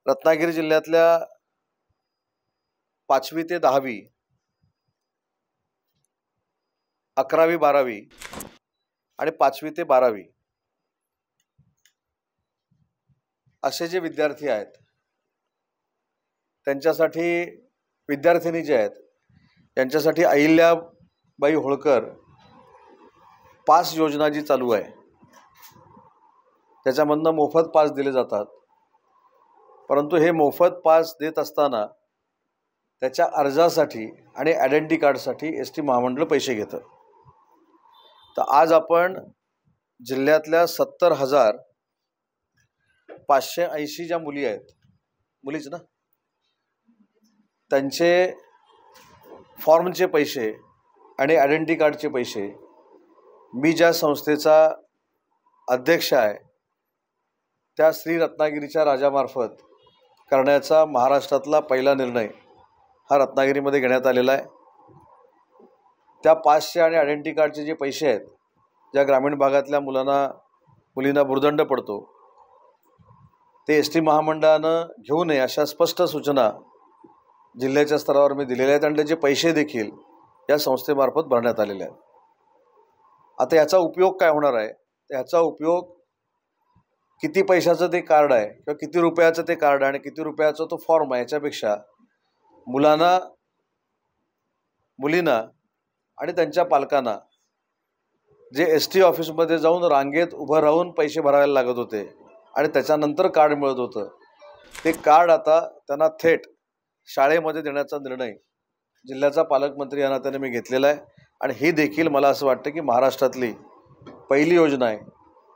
रत्नागिरी जिल्ह्यातल्या 5वी ते 10वी, 11वी 12वी आणि 5वी ते 12वी असे जे विद्यार्थी आहेत त्यांच्यासाठी, विद्यार्थिनी जे आहेत त्यांच्यासाठी अहिल्याबाई होळकर पास योजना जी चालू आहे त्याच्यामधनं मोफत पास दिले जातात। परंतु हे मोफत पास देत असताना त्याच्या अर्जासाठी आणि आयडेंटिटी कार्डसाठी एसटी महामंडळ पैसे घेतं। तर आज आपण जिल्ह्यातल्या 70,580 ज्या मुली आहेत, मुलीच ना, त्यांचे फॉर्मचे पैसे आणि आयडेंटिटी कार्डचे पैसे मी ज्या संस्थेचा अध्यक्ष आहे त्या श्री रत्नागिरीच्या राजामार्फत करण्याचा महाराष्ट्रातला पहिला निर्णय हा रत्नागिरीमध्ये घेण्यात आलेला आहे। त्या पासचे आणि आयडेंटिटी कार्डचे जे पैसे आहेत, ज्या ग्रामीण भागातल्या मुलींना भुर्दंड पडतो, ते एसटी महामंडळानं घेऊ नये अशा स्पष्ट सूचना जिल्ह्याच्या स्तरावर मी दिलेल्या आहेत आणि त्याचे पैसे देखील या संस्थेमार्फत भरण्यात आलेले आहेत। आता याचा उपयोग काय होणार आहे? याचा उपयोग किती पैशाचं ते कार्ड आहे किंवा किती रुपयाचं ते कार्ड आहे आणि किती रुपयाचा तो फॉर्म आहे याच्यापेक्षा मुलींना आणि त्यांच्या पालकांना जे एसटी ऑफिसमध्ये जाऊन रांगेत उभं राहून पैसे भरायला लागत होते आणि त्याच्यानंतर कार्ड मिळत होतं, ते कार्ड आता त्यांना थेट शाळेमध्ये देण्याचा निर्णय जिल्ह्याचा पालकमंत्री यांना त्याने मी घेतलेला आहे। आणि ही देखील मला असं वाटतं की महाराष्ट्रातली पहिली योजना आहे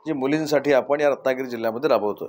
जी मुलींसाठी आपण या रत्नागिरी जिल्ह्यामध्ये राबवतो।